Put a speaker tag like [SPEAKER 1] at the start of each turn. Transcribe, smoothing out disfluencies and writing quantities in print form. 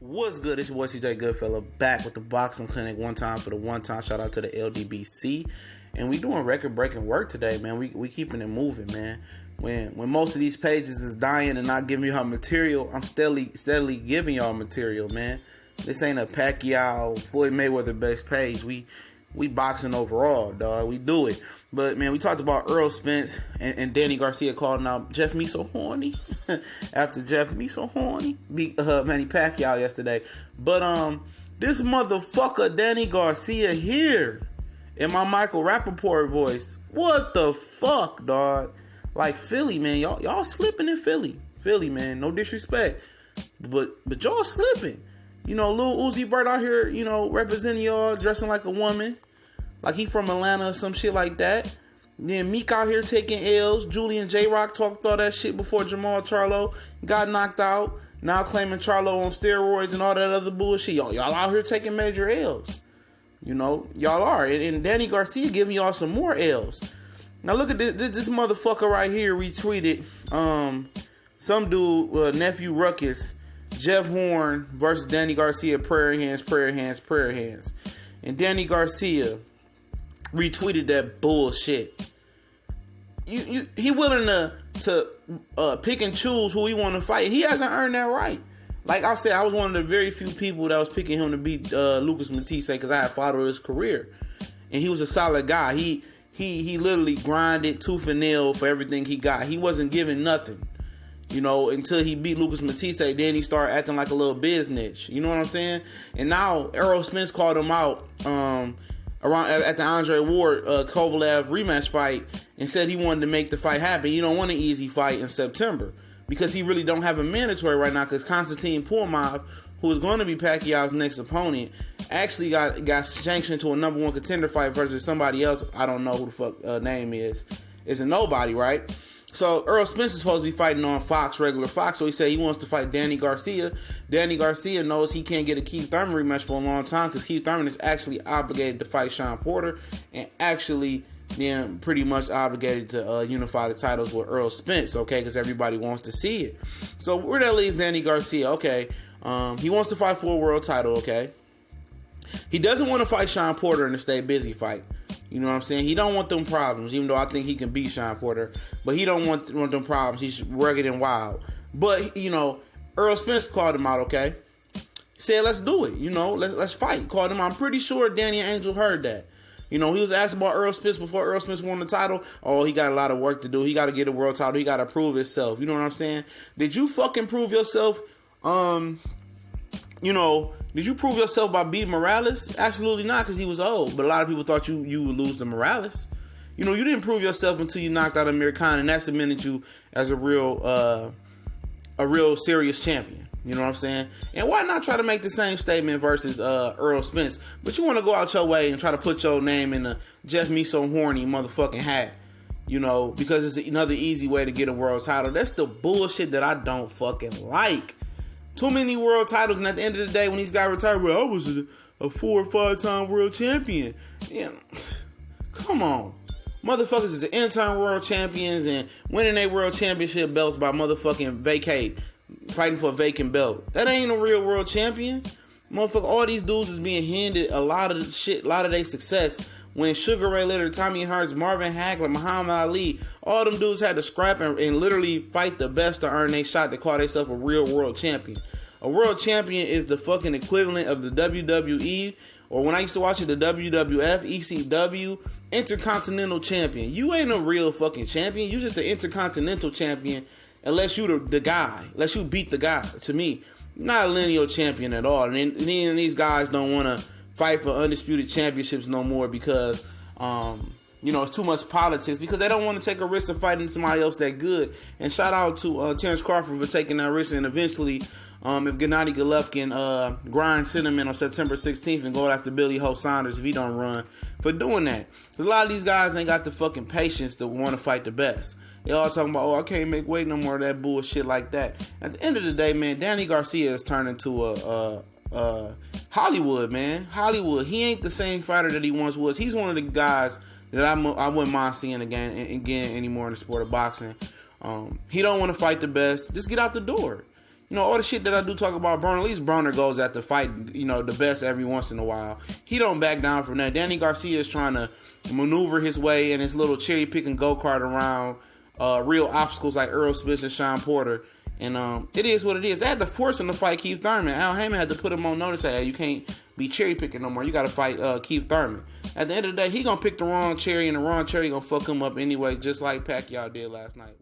[SPEAKER 1] What's good? It's your boy CJ Goodfella back with the Boxing Clinic one time for the one time. Shout out to the LDBC. And we doing record breaking work today, man. We keeping it moving, man. When most of these pages is dying and not giving y'all material, I'm steadily giving y'all material, man. This ain't a Pacquiao, Floyd Mayweather based page. We boxing overall, dog. We do it. But, man, we talked about Errol Spence and Danny Garcia calling out Jeff Me So Horny after Jeff Me So Horny beat Manny Pacquiao yesterday. But this motherfucker Danny Garcia here in my Michael Rappaport voice. What the fuck, dog? Like Philly, man. Y'all slipping in Philly. Philly, man. No disrespect. But y'all slipping. You know, Lil Uzi Vert out here, you know, representing y'all, dressing like a woman. Like he from Atlanta or some shit like that. Then Meek out here taking L's. Julian J-Rock talked all that shit before Jamal Charlo got knocked out. Now claiming Charlo on steroids and all that other bullshit. Y'all out here taking major L's. You know, y'all are. And Danny Garcia giving y'all some more L's. Now look at this motherfucker right here retweeted some dude, nephew Ruckus, Jeff Horn versus Danny Garcia, prayer hands. And Danny Garcia retweeted that bullshit. He willing to pick and choose who he want to fight. He hasn't earned that right. Like I said, I was one of the very few people that was picking him to beat Lucas Matisse because I had followed his career, and he was a solid guy. He literally grinded tooth and nail for everything he got. He wasn't giving nothing. You know, until he beat Lucas Matisse, then he started acting like a little business. You know what I'm saying? And now Errol Spence called him out around at the Andre Ward Kovalev rematch fight and said he wanted to make the fight happen. He don't want an easy fight in September because he really don't have a mandatory right now because Konstantin Pourmov, who is going to be Pacquiao's next opponent, actually got sanctioned to a number one contender fight versus somebody else. I don't know who the fuck name is. It's a nobody, right? So Errol Spence is supposed to be fighting on Fox, regular Fox. So he said he wants to fight Danny Garcia. Danny Garcia knows he can't get a Keith Thurman rematch for a long time because Keith Thurman is actually obligated to fight Sean Porter and actually then pretty much obligated to unify the titles with Errol Spence, okay, because everybody wants to see it. So where that leaves Danny Garcia, okay, he wants to fight for a world title, okay. He doesn't want to fight Sean Porter in the Stay Busy fight. You know what I'm saying? He don't want them problems, even though I think he can beat Sean Porter. But he don't want them problems. He's rugged and wild. But, you know, Errol Spence called him out, okay? He said, let's do it. You know, let's fight. Called him out. I'm pretty sure Danny Angel heard that. You know, he was asked about Errol Spence before Errol Spence won the title. Oh, he got a lot of work to do. He got to get a world title. He got to prove himself. You know what I'm saying? Did you fucking prove yourself? You know, did you prove yourself by beating Morales? Absolutely not, because he was old. But a lot of people thought you would lose to Morales. You know, you didn't prove yourself until you knocked out Amir Khan, and that cemented you as a real serious champion. You know what I'm saying? And why not try to make the same statement versus Errol Spence? But you want to go out your way and try to put your name in the Jeff Me So Horny motherfucking hat. You know, because it's another easy way to get a world title. That's the bullshit that I don't fucking like. Too many world titles, and at the end of the day, when these guys retire, well, I was a 4 or 5 time world champion. Yeah, come on. Motherfuckers is the interim world champions and winning their world championship belts by motherfucking fighting for a vacant belt. That ain't a real world champion. Motherfucker, all these dudes is being handed a lot of the shit, a lot of their success. When Sugar Ray Leonard, Tommy Hearns, Marvin Hagler, Muhammad Ali, all them dudes had to scrap and literally fight the best to earn their shot to call themselves a real world champion. A world champion is the fucking equivalent of the WWE, or when I used to watch it, the WWF, ECW, Intercontinental Champion. You ain't a real fucking champion. You just an Intercontinental Champion unless you the guy. Unless you beat the guy, to me. You're not a lineal champion at all. And these guys don't want to fight for undisputed championships no more because, you know, it's too much politics because they don't want to take a risk of fighting somebody else that good. And shout out to Terrence Crawford for taking that risk and eventually, if Gennady Golovkin grind cinnamon on September 16th and go after Billy Ho Saunders if he don't run for doing that. A lot of these guys ain't got the fucking patience to want to fight the best. They all talking about, oh, I can't make weight no more of that bullshit like that. At the end of the day, man, Danny Garcia is turning to Hollywood, man. Hollywood. He ain't the same fighter that he once was. He's one of the guys that I wouldn't mind seeing again anymore in the sport of boxing. He don't want to fight the best. Just get out the door. all the shit that I do talk about Broner, at least Broner goes at the fight, the best every once in a while. He don't back down from that. Danny Garcia is trying to maneuver his way in his little cherry picking go-kart around real obstacles like Errol Spence and Sean Porter. And it is what it is. They had to force him to fight Keith Thurman. Al Heyman had to put him on notice that, hey, you can't be cherry picking no more. You got to fight Keith Thurman. At the end of the day, he going to pick the wrong cherry, and the wrong cherry going to fuck him up anyway, just like Pacquiao did last night.